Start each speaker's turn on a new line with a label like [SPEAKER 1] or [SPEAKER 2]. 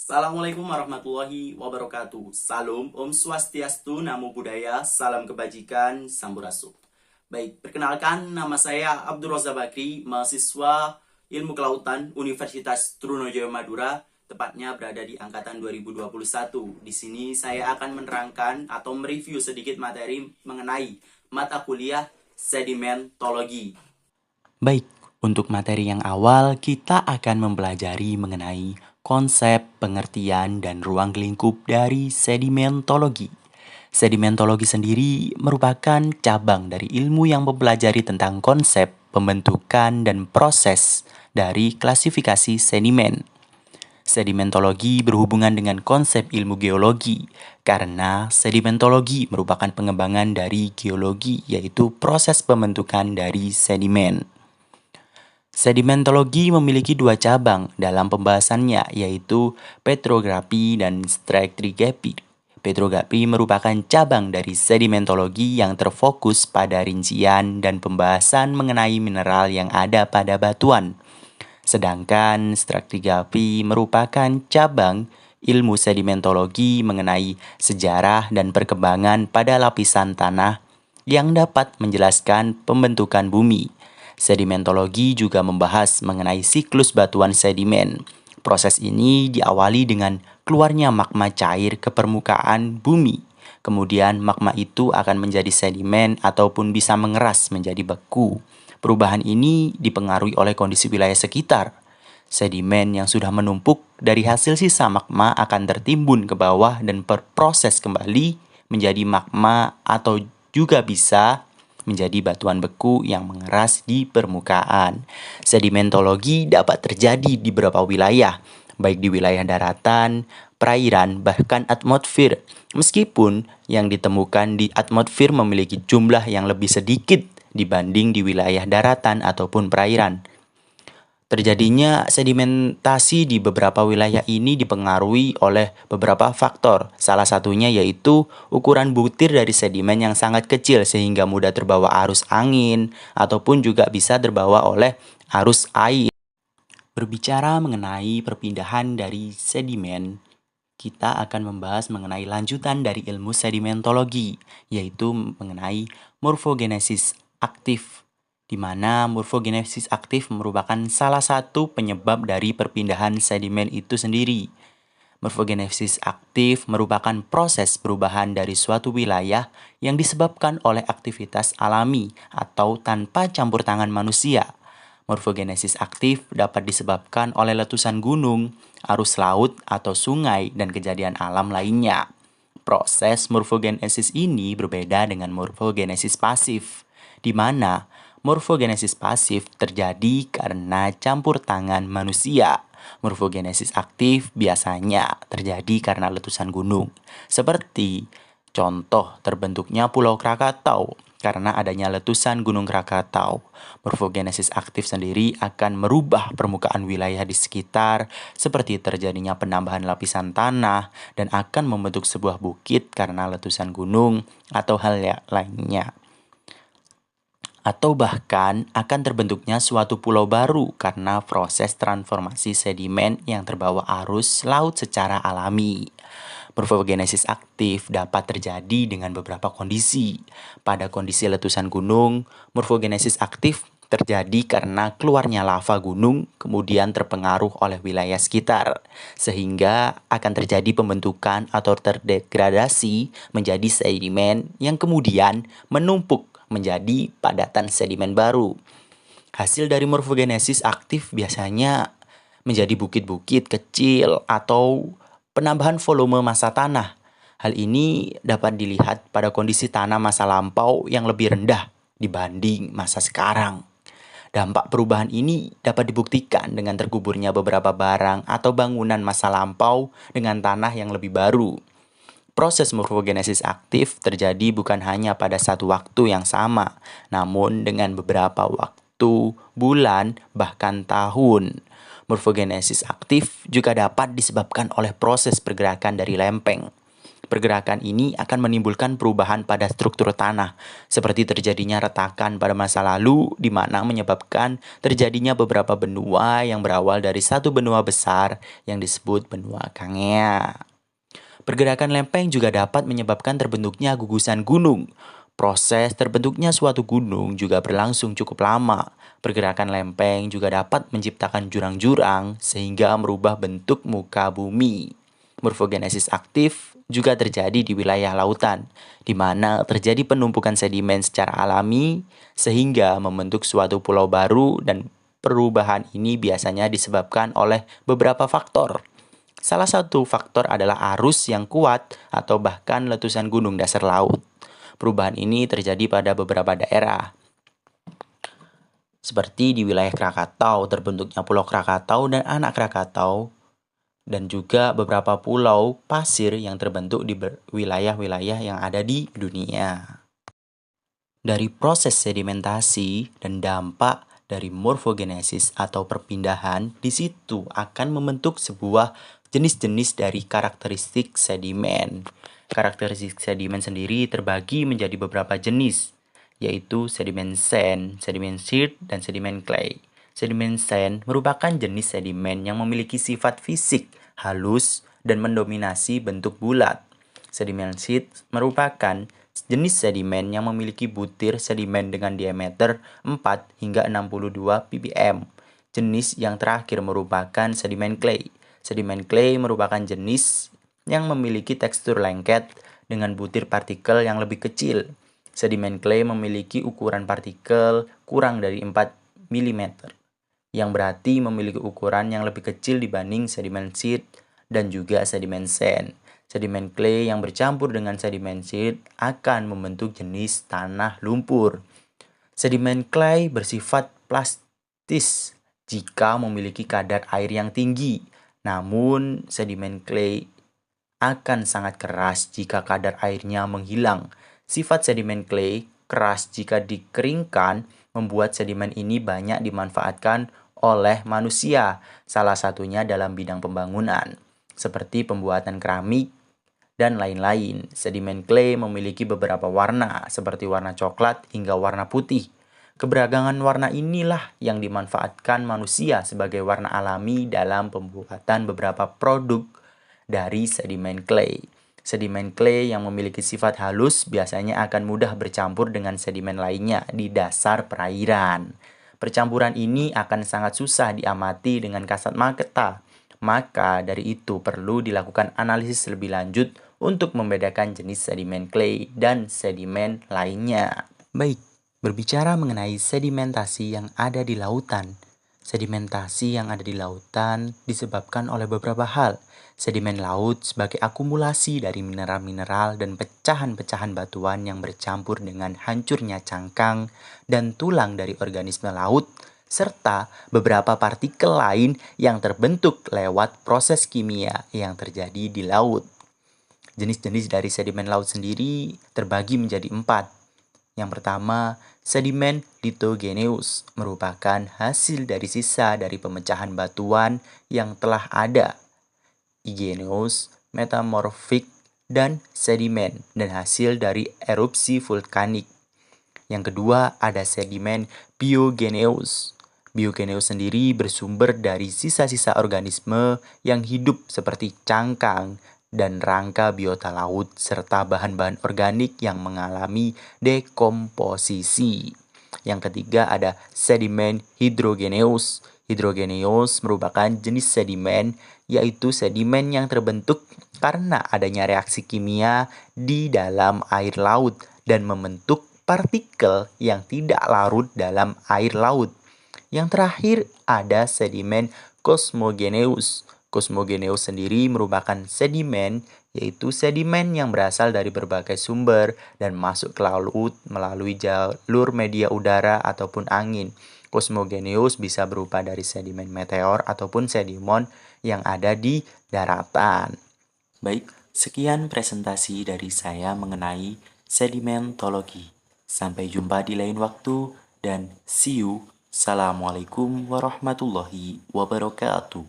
[SPEAKER 1] Assalamualaikum warahmatullahi wabarakatuh. Salam, Om Swastiastu, Namo Buddhaya, salam kebajikan, Sampurasun. Baik, perkenalkan nama saya Abdul Roza Bakri, mahasiswa Ilmu Kelautan Universitas Trunojoyo Madura, tepatnya berada di angkatan 2021. Di sini saya akan menerangkan atau mereview sedikit materi mengenai mata kuliah sedimentologi. Baik, untuk materi yang awal kita akan mempelajari mengenai konsep, pengertian, dan ruang lingkup dari sedimentologi. Sedimentologi sendiri merupakan cabang dari ilmu yang mempelajari tentang konsep, pembentukan, dan proses dari klasifikasi sedimen. Sedimentologi berhubungan dengan konsep ilmu geologi, karena sedimentologi merupakan pengembangan dari geologi, yaitu proses pembentukan dari sedimen. Sedimentologi memiliki dua cabang dalam pembahasannya, yaitu petrografi dan stratigrafi. Petrografi merupakan cabang dari sedimentologi yang terfokus pada rincian dan pembahasan mengenai mineral yang ada pada batuan. Sedangkan stratigrafi merupakan cabang ilmu sedimentologi mengenai sejarah dan perkembangan pada lapisan tanah yang dapat menjelaskan pembentukan bumi. Sedimentologi juga membahas mengenai siklus batuan sedimen. Proses ini diawali dengan keluarnya magma cair ke permukaan bumi. Kemudian magma itu akan menjadi sedimen ataupun bisa mengeras menjadi beku. Perubahan ini dipengaruhi oleh kondisi wilayah sekitar. Sedimen yang sudah menumpuk dari hasil sisa magma akan tertimbun ke bawah dan berproses kembali menjadi magma atau juga bisa menjadi batuan beku yang mengeras di permukaan. Sedimentologi dapat terjadi di beberapa wilayah, baik di wilayah daratan, perairan, bahkan atmosfer. Meskipun yang ditemukan di atmosfer memiliki jumlah yang lebih sedikit dibanding di wilayah daratan ataupun perairan. Terjadinya sedimentasi di beberapa wilayah ini dipengaruhi oleh beberapa faktor. Salah satunya yaitu ukuran butir dari sedimen yang sangat kecil sehingga mudah terbawa arus angin ataupun juga bisa terbawa oleh arus air. Berbicara mengenai perpindahan dari sedimen, kita akan membahas mengenai lanjutan dari ilmu sedimentologi, yaitu mengenai morfogenesis aktif, di mana morfogenesis aktif merupakan salah satu penyebab dari perpindahan sedimen itu sendiri. Morfogenesis aktif merupakan proses perubahan dari suatu wilayah yang disebabkan oleh aktivitas alami atau tanpa campur tangan manusia. Morfogenesis aktif dapat disebabkan oleh letusan gunung, arus laut atau sungai, dan kejadian alam lainnya. Proses morfogenesis ini berbeda dengan morfogenesis pasif, di mana morfogenesis pasif terjadi karena campur tangan manusia. Morfogenesis aktif biasanya terjadi karena letusan gunung, seperti contoh terbentuknya Pulau Krakatau karena adanya letusan Gunung Krakatau. Morfogenesis aktif sendiri akan merubah permukaan wilayah di sekitar, seperti terjadinya penambahan lapisan tanah dan akan membentuk sebuah bukit karena letusan gunung atau hal lainnya. Atau bahkan akan terbentuknya suatu pulau baru karena proses transformasi sedimen yang terbawa arus laut secara alami. Morfogenesis aktif dapat terjadi dengan beberapa kondisi. Pada kondisi letusan gunung, morfogenesis aktif terjadi karena keluarnya lava gunung kemudian terpengaruh oleh wilayah sekitar, sehingga akan terjadi pembentukan atau terdegradasi menjadi sedimen yang kemudian menumpuk menjadi padatan sedimen baru. Hasil dari morfogenesis aktif biasanya menjadi bukit-bukit kecil atau penambahan volume massa tanah. Hal ini dapat dilihat pada kondisi tanah masa lampau yang lebih rendah dibanding masa sekarang. Dampak perubahan ini dapat dibuktikan dengan terkuburnya beberapa barang atau bangunan masa lampau dengan tanah yang lebih baru. Proses morfogenesis aktif terjadi bukan hanya pada satu waktu yang sama, namun dengan beberapa waktu, bulan, bahkan tahun. Morfogenesis aktif juga dapat disebabkan oleh proses pergerakan dari lempeng. Pergerakan ini akan menimbulkan perubahan pada struktur tanah, seperti terjadinya retakan pada masa lalu, di mana menyebabkan terjadinya beberapa benua yang berawal dari satu benua besar yang disebut benua Kangea. Pergerakan lempeng juga dapat menyebabkan terbentuknya gugusan gunung. Proses terbentuknya suatu gunung juga berlangsung cukup lama. Pergerakan lempeng juga dapat menciptakan jurang-jurang sehingga merubah bentuk muka bumi. Morfogenesis aktif juga terjadi di wilayah lautan, di mana terjadi penumpukan sedimen secara alami sehingga membentuk suatu pulau baru, dan perubahan ini biasanya disebabkan oleh beberapa faktor. Salah satu faktor adalah arus yang kuat atau bahkan letusan gunung dasar laut. Perubahan ini terjadi pada beberapa daerah, seperti di wilayah Krakatau terbentuknya Pulau Krakatau dan Anak Krakatau, dan juga beberapa pulau pasir yang terbentuk di wilayah-wilayah yang ada di dunia. Dari proses sedimentasi dan dampak dari morfogenesis atau perpindahan, di situ akan membentuk sebuah jenis-jenis dari karakteristik sedimen. Karakteristik sedimen sendiri terbagi menjadi beberapa jenis, yaitu sedimen sand, sedimen silt, dan sedimen clay. Sedimen sand merupakan jenis sedimen yang memiliki sifat fisik halus dan mendominasi bentuk bulat. Sedimen silt merupakan jenis sedimen yang memiliki butir sedimen dengan diameter 4 hingga 62 ppm. Jenis yang terakhir merupakan sedimen clay. Sedimen clay merupakan jenis yang memiliki tekstur lengket dengan butir partikel yang lebih kecil. Sedimen clay memiliki ukuran partikel kurang dari 4 mm, yang berarti memiliki ukuran yang lebih kecil dibanding sedimen silt dan juga sedimen sand. Sedimen clay yang bercampur dengan sedimen silt akan membentuk jenis tanah lumpur. Sedimen clay bersifat plastis jika memiliki kadar air yang tinggi. Namun, sedimen clay akan sangat keras jika kadar airnya menghilang. Sifat sedimen clay keras jika dikeringkan membuat sedimen ini banyak dimanfaatkan oleh manusia, salah satunya dalam bidang pembangunan, seperti pembuatan keramik dan lain-lain. Sedimen clay memiliki beberapa warna, seperti warna coklat hingga warna putih. Keberagaman warna inilah yang dimanfaatkan manusia sebagai warna alami dalam pembuatan beberapa produk dari sedimen clay. Sedimen clay yang memiliki sifat halus biasanya akan mudah bercampur dengan sedimen lainnya di dasar perairan. Percampuran ini akan sangat susah diamati dengan kasat mata. Maka dari itu perlu dilakukan analisis lebih lanjut untuk membedakan jenis sedimen clay dan sedimen lainnya. Baik, berbicara mengenai sedimentasi yang ada di lautan. Sedimentasi yang ada di lautan disebabkan oleh beberapa hal. Sedimen laut sebagai akumulasi dari mineral-mineral dan pecahan-pecahan batuan yang bercampur dengan hancurnya cangkang dan tulang dari organisme laut, serta beberapa partikel lain yang terbentuk lewat proses kimia yang terjadi di laut. Jenis-jenis dari sedimen laut sendiri terbagi menjadi 4. Yang pertama, sedimen lithogeneous merupakan hasil dari sisa dari pemecahan batuan yang telah ada. Igneous, metamorfik, dan sedimen, dan hasil dari erupsi vulkanik. Yang kedua, ada sedimen biogeneous. Biogeneous sendiri bersumber dari sisa-sisa organisme yang hidup seperti cangkang dan rangka biota laut serta bahan-bahan organik yang mengalami dekomposisi. Yang ketiga ada sedimen hydrogeneous. Hydrogeneous merupakan jenis sedimen, yaitu sedimen yang terbentuk karena adanya reaksi kimia di dalam air laut dan membentuk partikel yang tidak larut dalam air laut. Yang terakhir ada sedimen cosmogeneous. Cosmogeneous sendiri merupakan sedimen, yaitu sedimen yang berasal dari berbagai sumber dan masuk ke laut melalui jalur media udara ataupun angin. Cosmogeneous bisa berupa dari sedimen meteor ataupun sedimen yang ada di daratan. Baik, sekian presentasi dari saya mengenai sedimentologi. Sampai jumpa di lain waktu dan see you. Assalamualaikum warahmatullahi wabarakatuh.